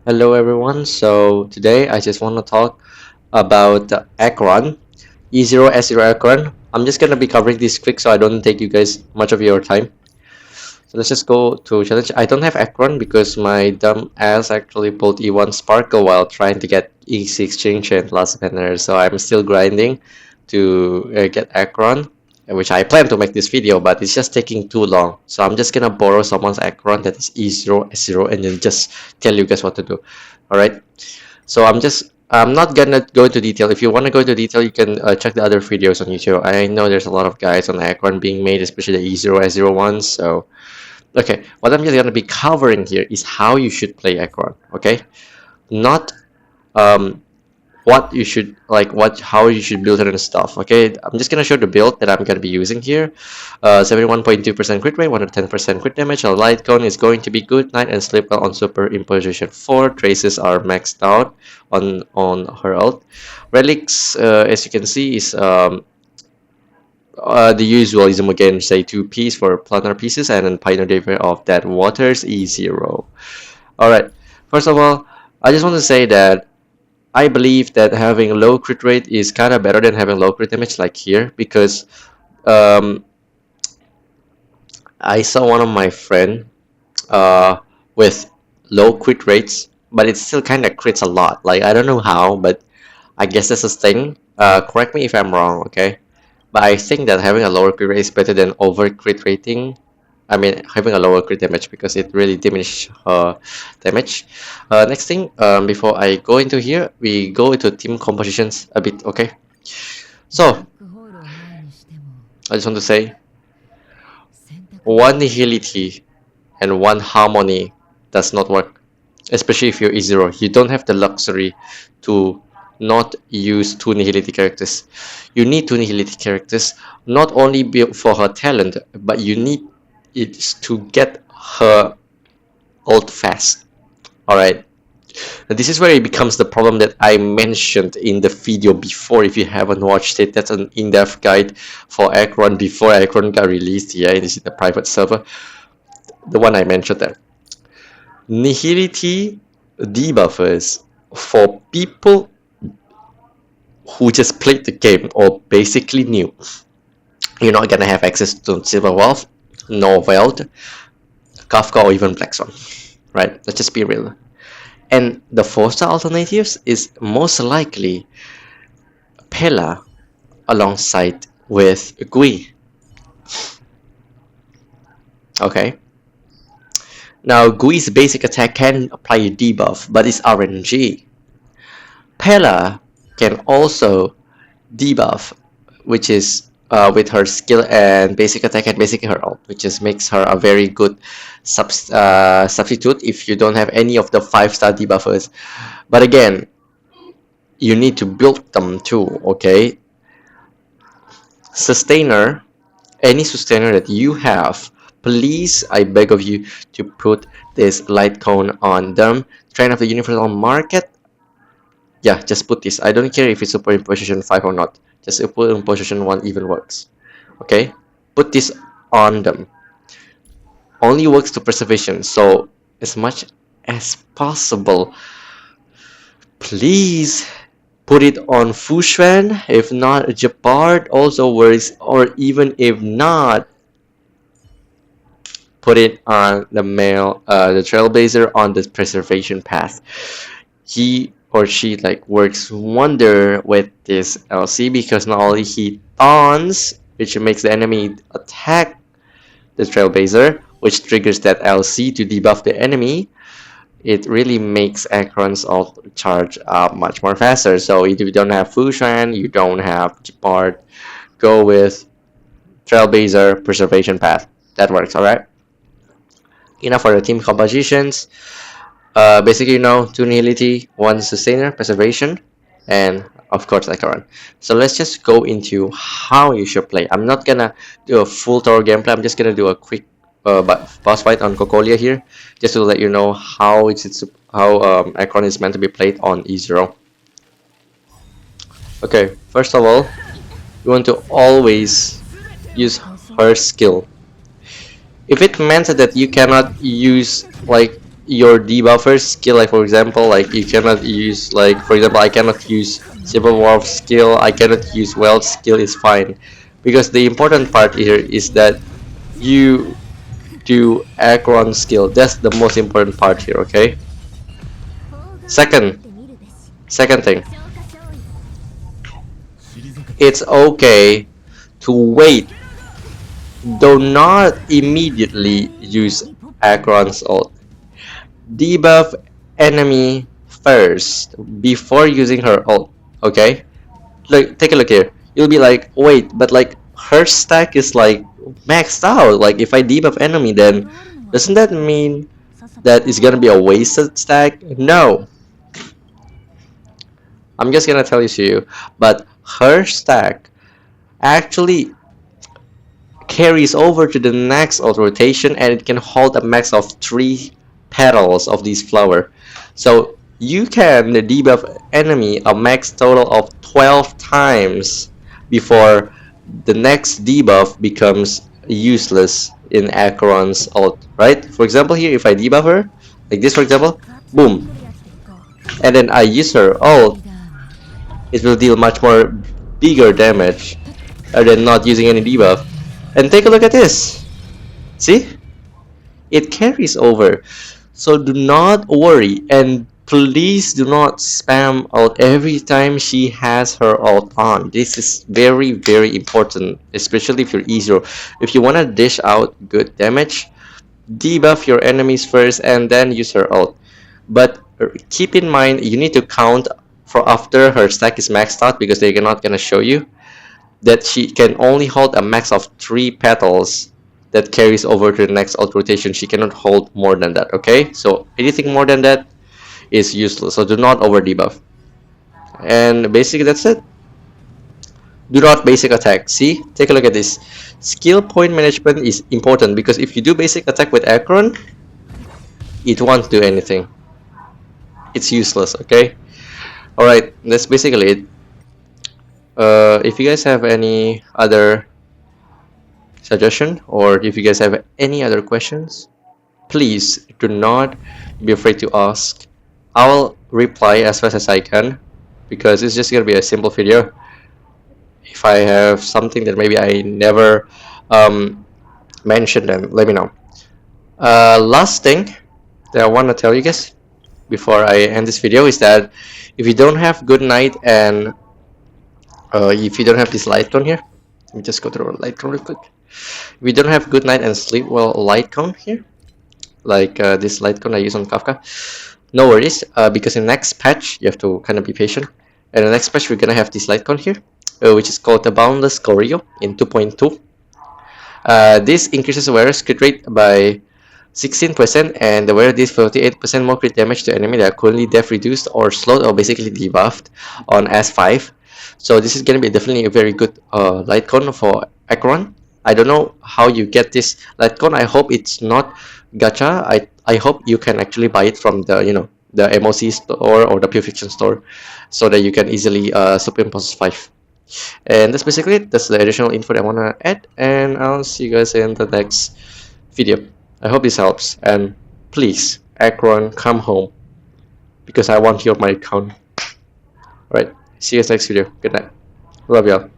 Hello everyone, so today I just want to talk about the Acheron, E0S0 Acheron. I'm just gonna be covering this quick so I don't take you guys much of your time. So let's just go to challenge. I don't have Acheron because my dumb ass actually pulled E1 Sparkle while trying to get E6 Chain Chain last banner, so I'm still grinding to get Acheron, which I plan to make this video, but it's just taking too long. So I'm just gonna borrow someone's Acheron that is E0S0 and then just tell you guys what to do. Alright, so I'm not gonna go into detail. If you want to go into detail, you can check the other videos on YouTube. I know there's a lot of guys on Acheron being made, especially the E0S0 ones, so okay, what I'm just gonna be covering here is how you should play Acheron, okay? Not um, what you should how you should build it and stuff. Okay, I'm just gonna show the build that I'm gonna be using here. 71.2% crit rate, 110% crit damage. Our light cone is going to be good night and sleep well on super imposition 4. Traces are maxed out on her ult. Relics, as you can see, is the usual ism again, say 2 Ps for planar pieces and then Pioneer Diver of that waters E0. Alright, first of all, I just want to say that I believe that having low crit rate is kind of better than having low crit damage like here because um, I saw one of my friend uh, with low crit rates, but it still kind of crits a lot. Like I don't know how, but I guess that's a thing. Correct me if I'm wrong, okay? But I think that having a lower crit rate is better than over crit rating. I mean, having a lower crit damage because it really diminishes damage. Next thing, before I go into here, we go into team compositions a bit, okay? So, I just want to say, one nihility and one harmony does not work, especially if you're E0. You don't have the luxury to not use two nihility characters. You need two nihility characters not only for her talent, but you need it to get her ult fast. Alright, this is where it becomes the problem that I mentioned in the video before. If you haven't watched it, that's an in-depth guide for Acheron before Acheron got released. Yeah, it is in the private server, the one I mentioned there. Nihility debuffers for people who just played the game or basically new. You're not gonna have access to Silver Wolf, Noveld, Kafka, or even Black Swan. Right? Let's just be real. And the 4-star alternatives is most likely Pela alongside with Gui. Okay. Now Gui's basic attack can apply a debuff, but it's RNG. Pela can also debuff, which is with her skill and basic attack and basically her ult, which just makes her a very good substitute if you don't have any of the 5-star debuffers. But again, you need to build them too, okay? Sustainer, any sustainer that you have, please, I beg of you to put this light cone on them. Train of the Universal Market, yeah, just put this. I don't care if it's super in position 5 or not. Just put in position 1 even works. Okay? Put this on them. Only works to preservation. So, as much as possible, please put it on Fushuan. If not, Japard also works. Or even if not, put it on the Trailblazer on the preservation path. He or she like works wonder with this LC because not only he taunts, which makes the enemy attack the Trailblazer, which triggers that LC to debuff the enemy, it really makes Acheron's ult charge up much more faster. So if you don't have Fushan, you don't have Gepard, go with Trailblazer Preservation Path. That works, alright? Enough for the team compositions. Basically, you know, two nihility, one sustainer, preservation, and of course Acheron. So let's just go into how you should play. I'm not gonna do a full thorough gameplay. I'm just gonna do a quick boss fight on Cocolia here, just to let you know how Acheron is meant to be played on E0. Okay, first of all, you want to always use her skill. If it meant that you cannot use like your debuffer skill, like for example, like you cannot use, like for example, I cannot use Civil War skill, I cannot use Weld skill, is fine, because the important part here is that you do Acheron skill. That's the most important part here. Okay. Second, second thing, it's okay to wait. Do not immediately use Acheron's ult. Debuff enemy first before using her ult. Okay, like take a look here. You'll be like, wait, but like her stack is like maxed out. Like if I debuff enemy, then doesn't that mean that it's gonna be a wasted stack? No, I'm just gonna tell you to you. But her stack actually carries over to the next ult rotation, and it can hold a max of 3 petals of these flower. So you can debuff enemy a max total of 12 times before the next debuff becomes useless in Acheron's ult, right? For example here, if I debuff her, like this for example, boom, and then I use her ult, it will deal much more bigger damage rather than not using any debuff. And take a look at this. See? It carries over. So do not worry, and please do not spam out every time she has her ult on. This is very, very important, especially if you're E0. If you want to dish out good damage, debuff your enemies first and then use her ult. But keep in mind, you need to count for after her stack is maxed out, because they're not gonna show you that she can only hold a max of 3 petals that carries over to the next ult rotation. She cannot hold more than that. Okay, so anything more than that is useless, so do not over debuff. And basically that's it. Do not basic attack. See, take a look at this. Skill point management is important, because if you do basic attack with Acheron, it won't do anything. It's useless. Okay, alright, that's basically it. If you guys have any other suggestion, or if you guys have any other questions, please do not be afraid to ask. I'll reply as fast as I can, because it's just gonna be a simple video. If I have something that maybe I never mentioned, then let me know. Last thing that I want to tell you guys before I end this video is that if you don't have good night, and if you don't have this light tone here, let me just go through a light tone real quick. If you don't have good night and sleep well light cone here, like this light cone I use on Kafka, no worries, because in the next patch you have to kind of be patient. And the next patch we're gonna have this light cone here, which is called the Boundless Choreo in 2.2. This increases awareness crit rate by 16%, and the wearer deals 48% more crit damage to enemy that are currently def reduced or slowed or basically debuffed on S5. So this is gonna be definitely a very good light cone for Acheron. I don't know how you get this light cone. I hope it's not gacha. I hope you can actually buy it from the the MOC store or the Pure Fiction store, so that you can easily superimpose 5. And that's basically it. That's the additional info that I want to add, and I'll see you guys in the next video. I hope this helps, and please, Acheron, come home, because I want your my account. Alright, see you guys next video. Good night. Love y'all.